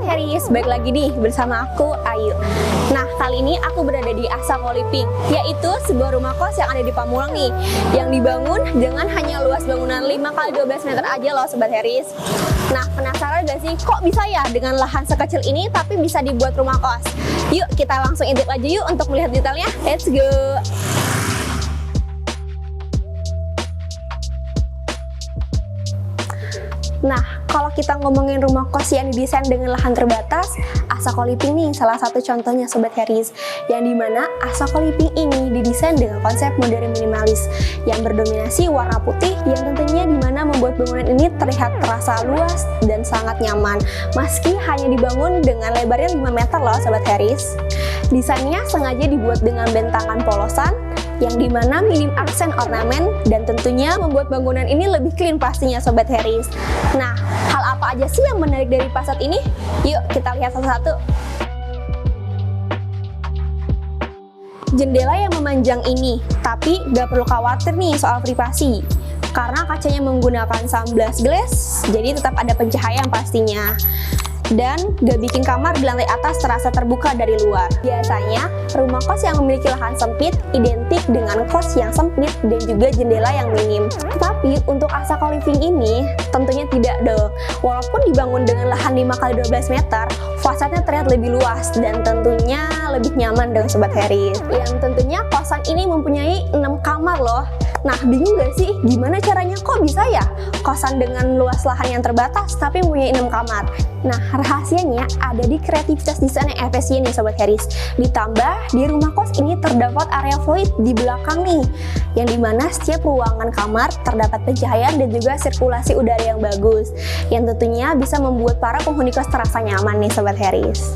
Harris, balik lagi nih bersama aku Ayu. Nah, kali ini aku berada di Asako Living, yaitu sebuah rumah kos yang ada di Pamulang nih, yang dibangun dengan hanya luas bangunan 5x12 meter aja loh Sobat Harris. Nah, penasaran gak sih kok bisa ya dengan lahan sekecil ini tapi bisa dibuat rumah kos? Yuk kita langsung intip aja yuk untuk melihat detailnya. Let's go! Nah, kalau kita ngomongin rumah kos yang didesain dengan lahan terbatas, Asako Living nih salah satu contohnya Sobat Harris, yang dimana Asako Living ini didesain dengan konsep modern minimalis yang berdominasi warna putih, yang tentunya dimana membuat bangunan ini terlihat terasa luas dan sangat nyaman meski hanya dibangun dengan lebarnya 5 meter loh Sobat Harris. Desainnya sengaja dibuat dengan bentangan polosan yang dimana minim aksen ornamen dan tentunya membuat bangunan ini lebih clean pastinya Sobat Harris. Nah, hal apa aja sih yang menarik dari fasad ini? Yuk kita lihat satu-satu. Jendela yang memanjang ini, tapi gak perlu khawatir nih soal privasi karena kacanya menggunakan sunblock glass, jadi tetap ada pencahayaan pastinya. Dan gak bikin kamar di lantai atas terasa terbuka dari luar. Biasanya, rumah kos yang memiliki lahan sempit identik dengan kos yang sempit dan juga jendela yang minim. Tetapi untuk Asako Living ini tentunya tidak dong. Walaupun dibangun dengan lahan 5x12 meter, fasadnya terlihat lebih luas dan tentunya lebih nyaman dengan Sobat Harris. Yang tentunya kosan ini mempunyai 6 kamar loh. Nah, bingung gak sih gimana caranya kok bisa ya kosan dengan luas lahan yang terbatas tapi mempunyai 6 kamar? Nah, rahasianya ada di kreativitas desain yang efisien nih Sobat Harris. Ditambah di rumah kos ini terdapat area void di belakang nih, yang dimana setiap ruangan kamar terdapat pencahayaan dan juga sirkulasi udara yang bagus, yang tentunya bisa membuat para penghuni kos terasa nyaman nih Sobat Harris.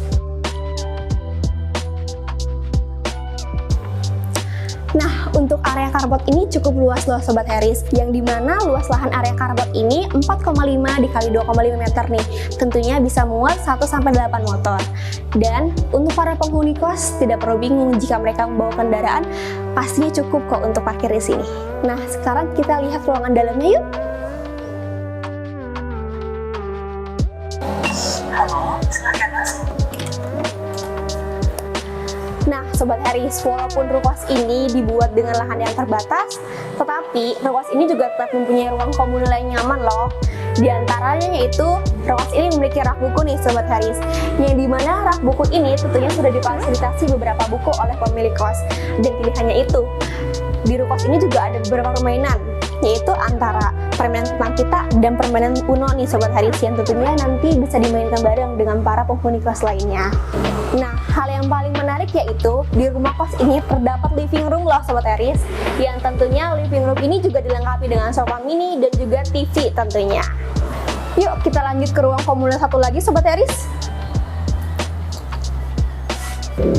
Nah, untuk area carport ini cukup luas loh Sobat Harris, yang dimana luas lahan area carport ini 4,5 dikali 2,5 meter nih, tentunya bisa muat 1-8 motor. Dan untuk para penghuni kos tidak perlu bingung jika mereka membawa kendaraan, pastinya cukup kok untuk parkir di sini. Nah, sekarang kita lihat ruangan dalamnya yuk. Halo, silakan masuk. Nah, Sobat Harris, walaupun ruko ini dibuat dengan lahan yang terbatas, tetapi ruko ini juga tetap mempunyai ruang komunal yang nyaman loh. Di antaranya yaitu ruko ini memiliki rak buku nih Sobat Harris, yang dimana rak buku ini tentunya sudah difasilitasi beberapa buku oleh pemilik kos. Dan pilihannya itu, di ruko ini juga ada beberapa permainan, yaitu antara permainan tentang kita dan permainan Uno nih Sobat Harris, yang tentunya nanti bisa dimainkan bareng dengan para penghuni kos lainnya. Nah, hal yang paling menarik yaitu di rumah kos ini terdapat living room loh Sobat Harris, yang tentunya living room ini juga dilengkapi dengan sofa mini dan juga TV tentunya. Yuk kita lanjut ke ruang komunal satu lagi Sobat Harris.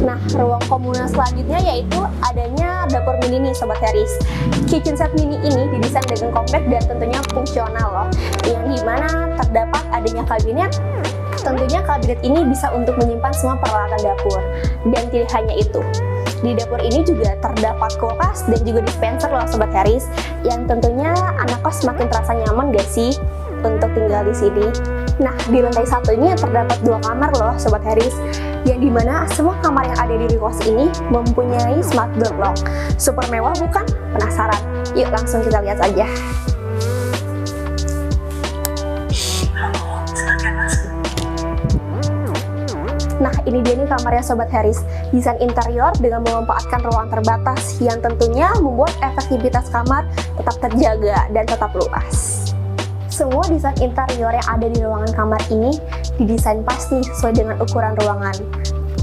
Nah, ruang komunal selanjutnya yaitu adanya dapur mini nih Sobat Harris. Kitchen set mini ini didesain dengan kompak dan tentunya fungsional loh, yang dimana terdapat adanya kabinet. Tentunya kabinet ini bisa untuk menyimpan semua peralatan dapur. Dan tidak hanya itu, di dapur ini juga terdapat kulkas dan juga dispenser loh Sobat Harris, yang tentunya anak kos semakin terasa nyaman gak sih untuk tinggal di sini. Nah, di lantai satu ini terdapat 2 kamar loh Sobat Harris, yang dimana semua kamar yang ada di kos ini mempunyai smart door lock. Super mewah bukan? Penasaran? Yuk langsung kita lihat aja. Halo, silakan masuk. Nah, ini dia nih kamarnya Sobat Harris. Desain interior dengan memanfaatkan ruang terbatas yang tentunya membuat efektivitas kamar tetap terjaga dan tetap luas. Semua desain interior yang ada di ruangan kamar ini didesain pasti sesuai dengan ukuran ruangan,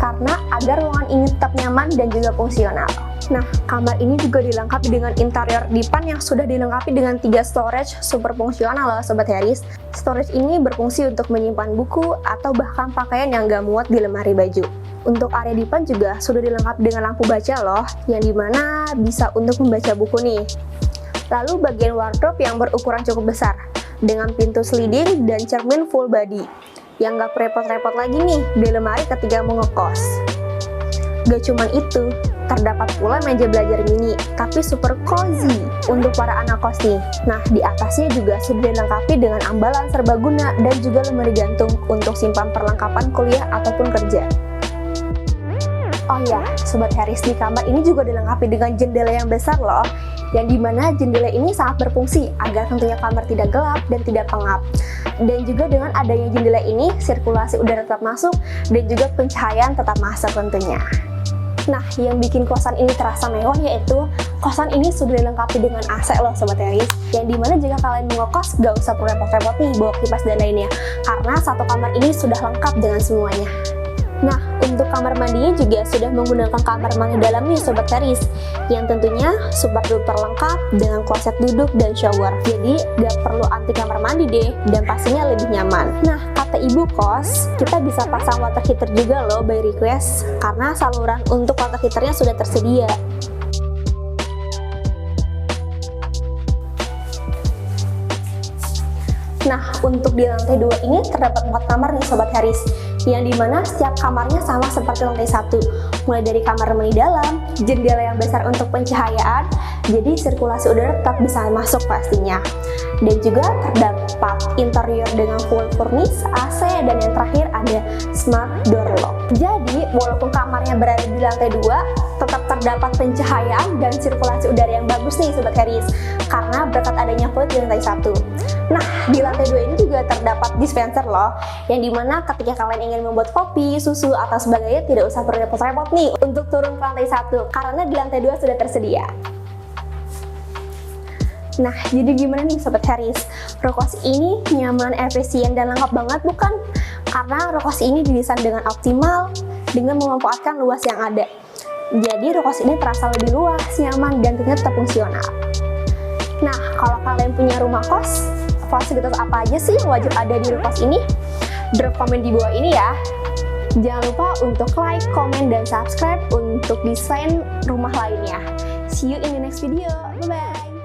karena agar ruangan ini tetap nyaman dan juga fungsional. Nah, kamar ini juga dilengkapi dengan interior dipan yang sudah dilengkapi dengan 3 storage super fungsional loh Sobat Harris. Storage ini berfungsi untuk menyimpan buku atau bahkan pakaian yang gak muat di lemari baju. Untuk area dipan juga sudah dilengkapi dengan lampu baca loh, yang dimana bisa untuk membaca buku nih. Lalu bagian wardrobe yang berukuran cukup besar, dengan pintu sliding dan cermin full body, yang gak repot-repot lagi nih di lemari ketika mau ngekos. Gak cuman itu, terdapat pula meja belajar mini, tapi super cozy untuk para anak kos nih. Nah, di atasnya juga sudah dilengkapi dengan ambalan serbaguna dan juga lemari gantung untuk simpan perlengkapan kuliah ataupun kerja. Oh ya, Sobat Harris, di kamar ini juga dilengkapi dengan jendela yang besar loh, yang dimana jendela ini sangat berfungsi agar tentunya kamar tidak gelap dan tidak pengap. Dan juga dengan adanya jendela ini, sirkulasi udara tetap masuk dan juga pencahayaan tetap masuk tentunya. Nah, yang bikin kosan ini terasa mewah yaitu kosan ini sudah dilengkapi dengan AC loh Sobat Harris, yang dimana jika kalian mau ngekos gak usah perlu repot-repot nih bawa kipas dan lainnya, karena satu kamar ini sudah lengkap dengan semuanya. Nah, untuk kamar mandinya juga sudah menggunakan kamar mandi dalam nih Sobat Harris, yang tentunya super duper lengkap dengan kloset duduk dan shower. Jadi gak perlu anti kamar mandi deh, dan pastinya lebih nyaman. Nah, kata ibu kos, kita bisa pasang water heater juga loh by request, karena saluran untuk water heaternya sudah tersedia. Nah, untuk di lantai 2 ini terdapat 4 kamar nih Sobat Harris, yang dimana setiap kamarnya sama seperti lantai 1, mulai dari kamar mandi dalam, jendela yang besar untuk pencahayaan, jadi sirkulasi udara tetap bisa masuk pastinya. Dan juga terdapat interior dengan full furnish, AC, dan yang terakhir ada smart door lock. Jadi, walaupun kamarnya berada di lantai 2, tetap terdapat pencahayaan dan sirkulasi udara yang bagus nih Sobat Harris, karena berkat adanya void di lantai 1. Nah, di lantai 2 ini juga terdapat dispenser loh, yang dimana ketika kalian ingin membuat kopi, susu, atau sebagainya tidak usah perlu repot-repot nih untuk turun ke lantai 1, karena di lantai 2 sudah tersedia. Nah, jadi gimana nih Sobat Harris? Rokos ini nyaman, efisien, dan lengkap banget bukan? Karena rokos ini didesain dengan optimal, dengan memanfaatkan luas yang ada. Jadi rokos ini terasa lebih luas, nyaman, dan tentunya tetap fungsional. Nah, kalau kalian punya rumah kos, fasilitas apa aja sih yang wajib ada di rumah kos ini? Drop komen di bawah ini ya. Jangan lupa untuk like, komen, dan subscribe untuk desain rumah lainnya. See you in the next video. Bye-bye.